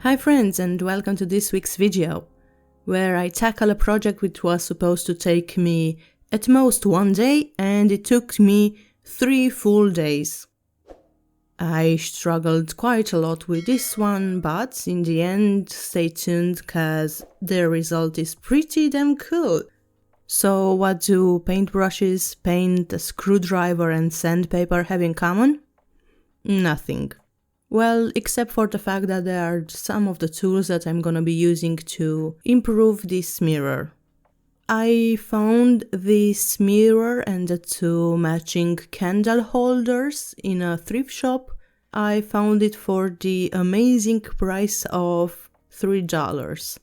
Hi friends, and welcome to this week's video, where I tackle a project which was supposed to take me at most 1 day, and it took me 3 full days. I struggled quite a lot with this one, but in the end, stay tuned cause the result is pretty damn cool. So what do paintbrushes, paint, a screwdriver and sandpaper have in common? Nothing. Well, except for the fact that there are some of the tools that I'm gonna be using to improve this mirror. I found this mirror and the two matching candle holders in a thrift shop. I found it for the amazing price of $3.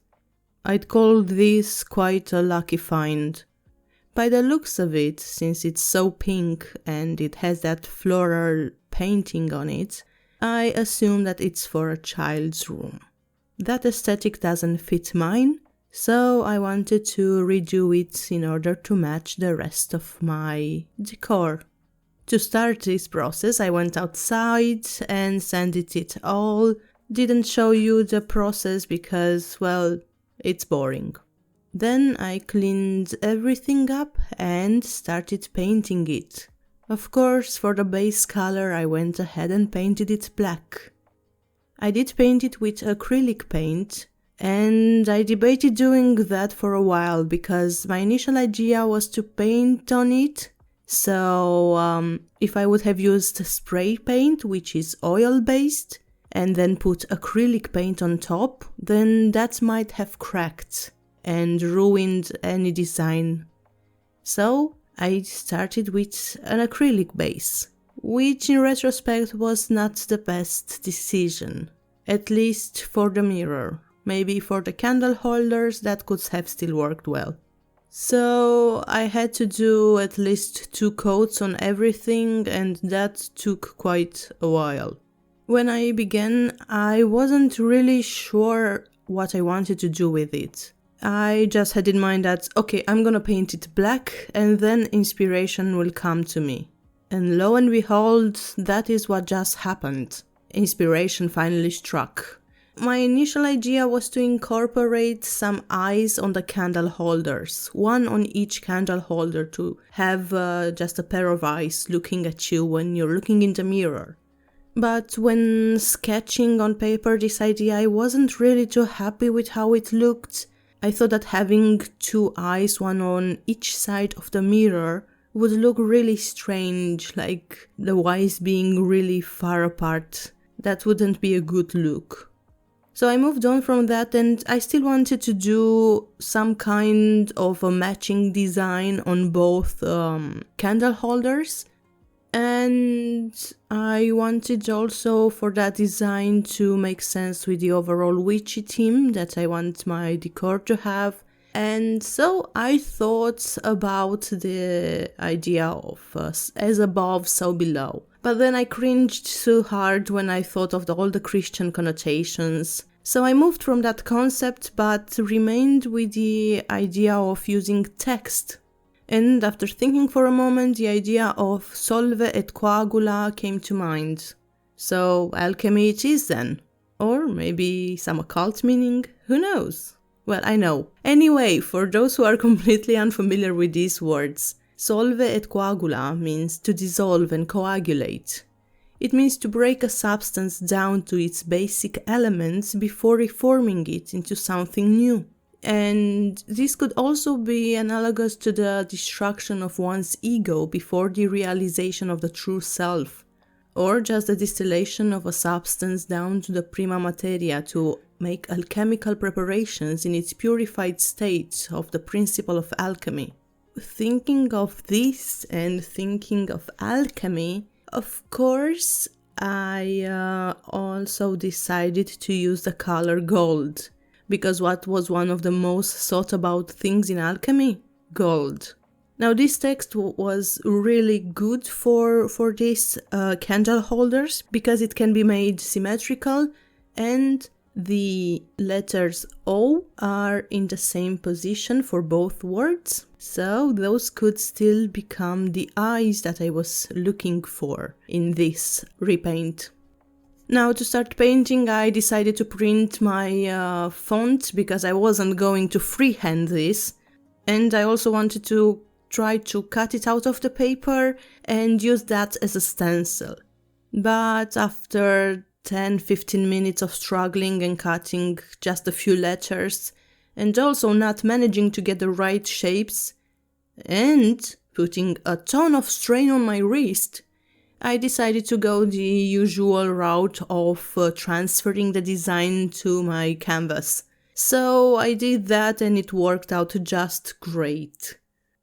I'd call this quite a lucky find. By the looks of it, since it's so pink and it has that floral painting on it, I assume that it's for a child's room. That aesthetic doesn't fit mine, so I wanted to redo it in order to match the rest of my decor. To start this process, I went outside and sanded it all. Didn't show you the process because, well, it's boring. Then I cleaned everything up and started painting it. Of course, for the base color I went ahead and painted it black. I did paint it with acrylic paint, and I debated doing that for a while because my initial idea was to paint on it. So if I would have used spray paint, which is oil-based, and then put acrylic paint on top, then that might have cracked and ruined any design. So I started with an acrylic base, which in retrospect was not the best decision, at least for the mirror. Maybe for the candle holders that could have still worked well. So I had to do at least 2 coats on everything, and that took quite a while. When I began, I wasn't really sure what I wanted to do with it. I just had in mind that, okay, I'm gonna paint it black and then inspiration will come to me. And lo and behold, that is what just happened. Inspiration finally struck. My initial idea was to incorporate some eyes on the candle holders, one on each candle holder, to have just a pair of eyes looking at you when you're looking in the mirror. But when sketching on paper this idea, I wasn't really too happy with how it looked. I thought that having 2 eyes, one on each side of the mirror, would look really strange, like the eyes being really far apart. That wouldn't be a good look. So I moved on from that, and I still wanted to do some kind of a matching design on both candle holders. And I wanted also for that design to make sense with the overall witchy theme that I want my decor to have. And so I thought about the idea of as above, so below. But then I cringed too hard when I thought of all the Christian connotations. So I moved from that concept, but remained with the idea of using text. And after thinking for a moment, the idea of solve et coagula came to mind. So alchemy it is then. Or maybe some occult meaning, who knows? Well, I know. Anyway, for those who are completely unfamiliar with these words, solve et coagula means to dissolve and coagulate. It means to break a substance down to its basic elements before reforming it into something new. And this could also be analogous to the destruction of one's ego before the realization of the true self, or just the distillation of a substance down to the prima materia to make alchemical preparations in its purified state of the principle of alchemy. Thinking of this and thinking of alchemy, of course, I also decided to use the color gold. Because what was one of the most sought about things in alchemy? Gold. Now this text was really good for these candle holders because it can be made symmetrical and the letters O are in the same position for both words. So those could still become the eyes that I was looking for in this repaint. Now to start painting, I decided to print my font because I wasn't going to freehand this, and I also wanted to try to cut it out of the paper and use that as a stencil. But after 10-15 minutes of struggling and cutting just a few letters, and also not managing to get the right shapes, and putting a ton of strain on my wrist, I decided to go the usual route of transferring the design to my canvas. So I did that and it worked out just great.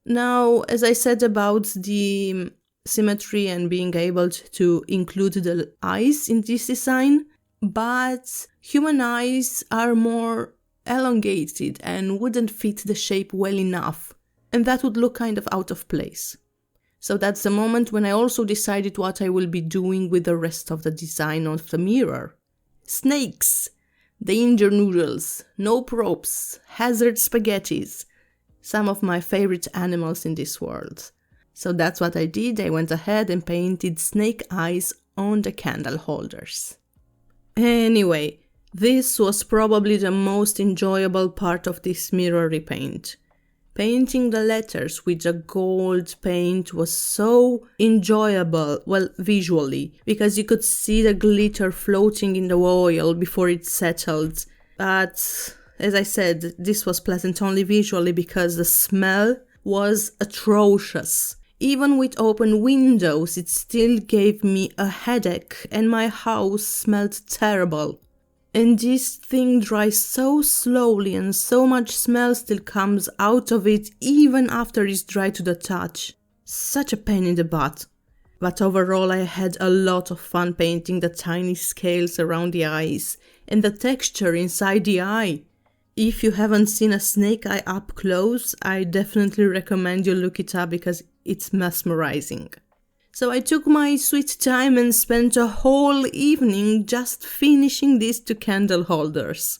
Now, as I said about the symmetry and being able to include the eyes in this design, but human eyes are more elongated and wouldn't fit the shape well enough, and that would look kind of out of place. So that's the moment when I also decided what I will be doing with the rest of the design of the mirror. Snakes, danger noodles, no props, hazard spaghettis, some of my favorite animals in this world. So that's what I did. I went ahead and painted snake eyes on the candle holders. Anyway, this was probably the most enjoyable part of this mirror repaint. Painting the letters with the gold paint was so enjoyable, well, visually, because you could see the glitter floating in the oil before it settled. But, as I said, this was pleasant only visually because the smell was atrocious. Even with open windows, it still gave me a headache and my house smelled terrible. And this thing dries so slowly and so much smell still comes out of it even after it's dry to the touch. Such a pain in the butt. But overall I had a lot of fun painting the tiny scales around the eyes and the texture inside the eye. If you haven't seen a snake eye up close, I definitely recommend you look it up because it's mesmerizing. So I took my sweet time and spent a whole evening just finishing these two candle holders.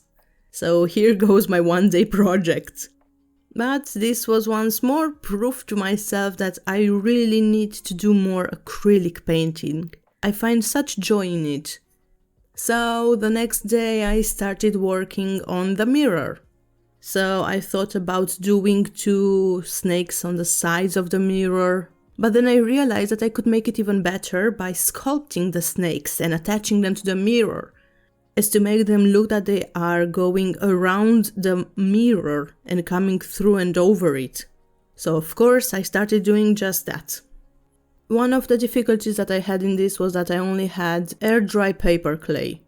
So here goes my one-day project. But this was once more proof to myself that I really need to do more acrylic painting. I find such joy in it. So the next day I started working on the mirror. So I thought about doing 2 snakes on the sides of the mirror. But then I realized that I could make it even better by sculpting the snakes and attaching them to the mirror, as to make them look that they are going around the mirror and coming through and over it. So of course I started doing just that. One of the difficulties that I had in this was that I only had air dry paper clay.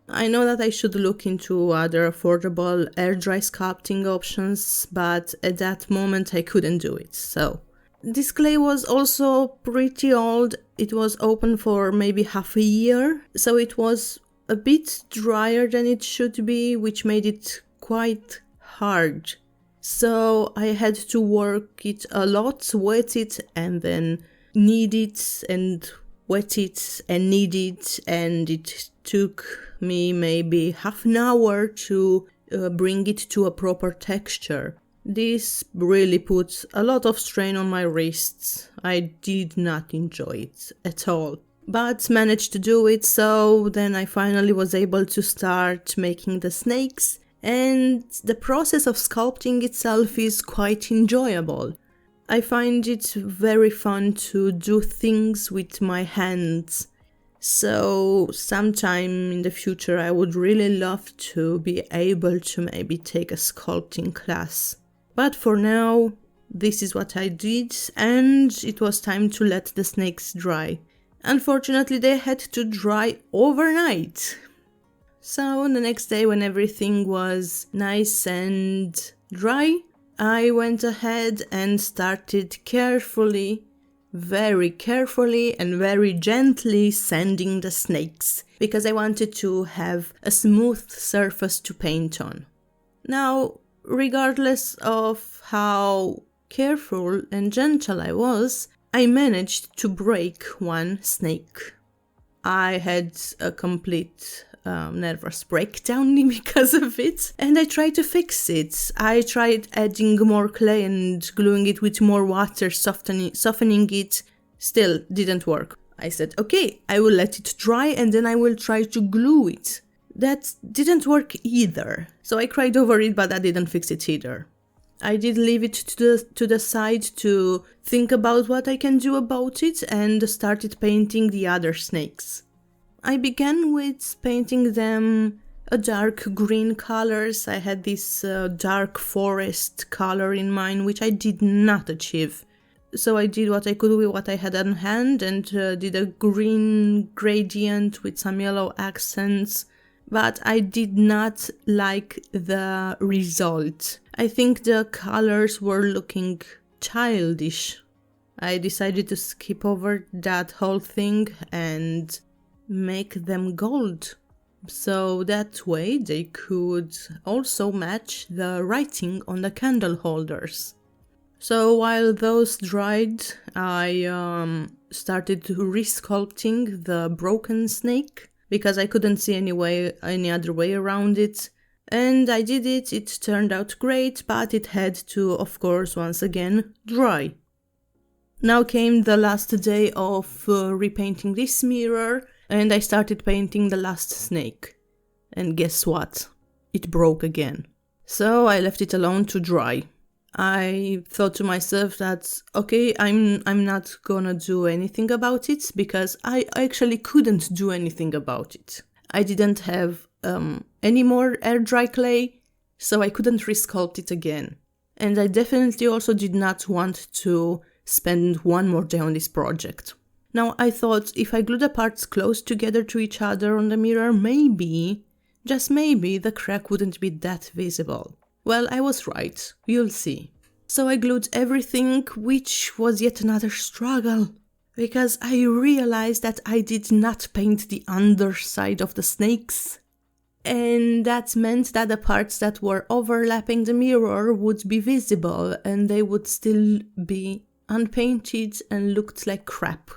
I know that I should look into other affordable air dry sculpting options, but at that moment I couldn't do it, so. This clay was also pretty old. It was open for maybe half a year, so it was a bit drier than it should be, which made it quite hard. So I had to work it a lot, wet it and then knead it and wet it and knead it, and it took me maybe half an hour to bring it to a proper texture. This really put a lot of strain on my wrists. I did not enjoy it at all, but managed to do it, so then I finally was able to start making the snakes, and the process of sculpting itself is quite enjoyable. I find it very fun to do things with my hands, so sometime in the future I would really love to be able to maybe take a sculpting class. But for now, this is what I did, and it was time to let the snakes dry. Unfortunately, they had to dry overnight. So the next day, when everything was nice and dry, I went ahead and started very carefully and very gently sanding the snakes, because I wanted to have a smooth surface to paint on. Now, regardless of how careful and gentle I was, I managed to break one snake. I had a complete nervous breakdown because of it, and I tried to fix it. I tried adding more clay and gluing it with more water, softening it. Still didn't work. I said, okay, I will let it dry and then I will try to glue it. That didn't work either. So I cried over it, but that didn't fix it either. I did leave it to the side to think about what I can do about it and started painting the other snakes. I began with painting them a dark green colors. I had this dark forest color in mind, which I did not achieve. So I did what I could with what I had on hand and did a green gradient with some yellow accents. But I did not like the result. I think the colors were looking childish. I decided to skip over that whole thing and make them gold. So that way they could also match the writing on the candle holders. So while those dried, I started re-sculpting the broken snake because I couldn't see any other way around it. And I did it, it turned out great, but it had to, of course, once again, dry. Now came the last day of repainting this mirror, and I started painting the last snake. And guess what? It broke again. So I left it alone to dry. I thought to myself that, okay, I'm not gonna do anything about it because I actually couldn't do anything about it. I didn't have any more air dry clay, so I couldn't re-sculpt it again. And I definitely also did not want to spend one more day on this project. Now I thought if I glue the parts close together to each other on the mirror, maybe, just maybe, the crack wouldn't be that visible. Well, I was right, you'll see. So I glued everything, which was yet another struggle, because I realized that I did not paint the underside of the snakes. And that meant that the parts that were overlapping the mirror would be visible and they would still be unpainted and looked like crap.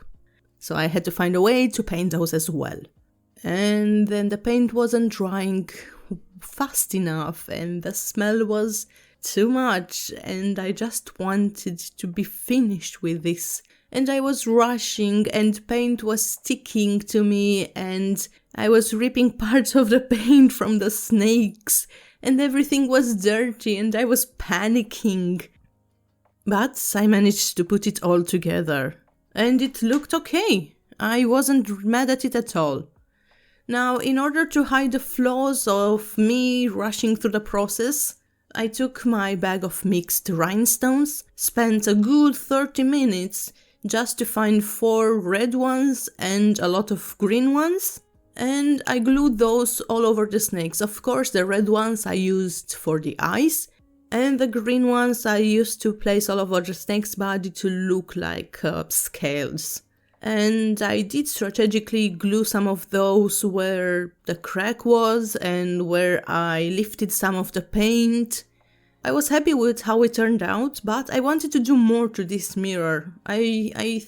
So I had to find a way to paint those as well. And then the paint wasn't drying fast enough and the smell was too much and I just wanted to be finished with this. And I was rushing and paint was sticking to me and I was ripping parts of the paint from the snakes and everything was dirty and I was panicking. But I managed to put it all together and it looked okay. I wasn't mad at it at all. Now, in order to hide the flaws of me rushing through the process, I took my bag of mixed rhinestones, spent a good 30 minutes just to find 4 red ones and a lot of green ones, and I glued those all over the snakes. Of course, the red ones I used for the eyes, and the green ones I used to place all over the snake's body to look like scales. And I did strategically glue some of those where the crack was and where I lifted some of the paint. I was happy with how it turned out, but I wanted to do more to this mirror. I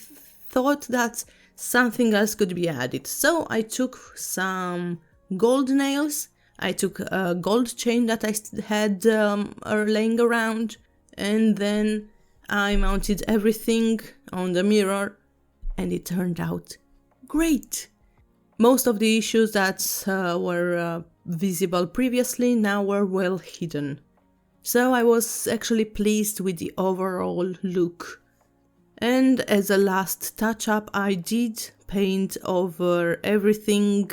thought that something else could be added. So I took some gold nails, I took a gold chain that I had laying around, and then I mounted everything on the mirror. And it turned out great. Most of the issues that were visible previously now were well hidden. So I was actually pleased with the overall look. And as a last touch-up, I did paint over everything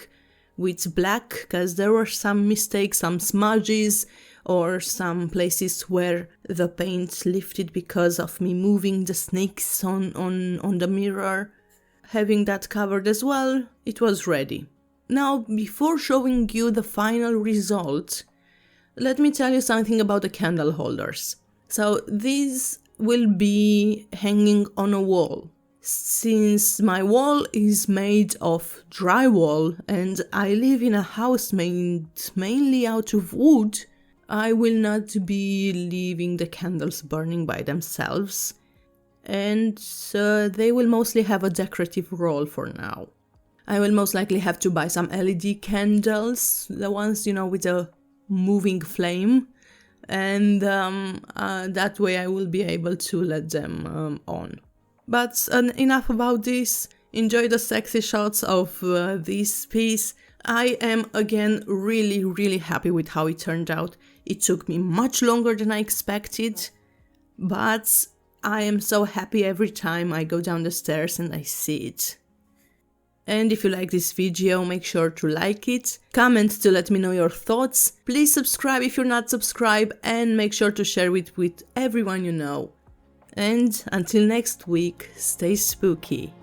with black, because there were some mistakes, some smudges, or some places where the paint lifted because of me moving the snakes on the mirror. Having that covered as well, it was ready. Now, before showing you the final result, let me tell you something about the candle holders. So these will be hanging on a wall. Since my wall is made of drywall and I live in a house made mainly out of wood, I will not be leaving the candles burning by themselves. And they will mostly have a decorative role for now. I will most likely have to buy some LED candles, the ones, with a moving flame, and that way I will be able to let them on. But enough about this. enjoy the sexy shots of this piece. I am again really happy with how it turned out. It took me much longer than I expected, but I am so happy every time I go down the stairs and I see it. And if you like this video, make sure to like it, comment to let me know your thoughts, please subscribe if you're not subscribed, and make sure to share it with everyone you know. And until next week, stay spooky.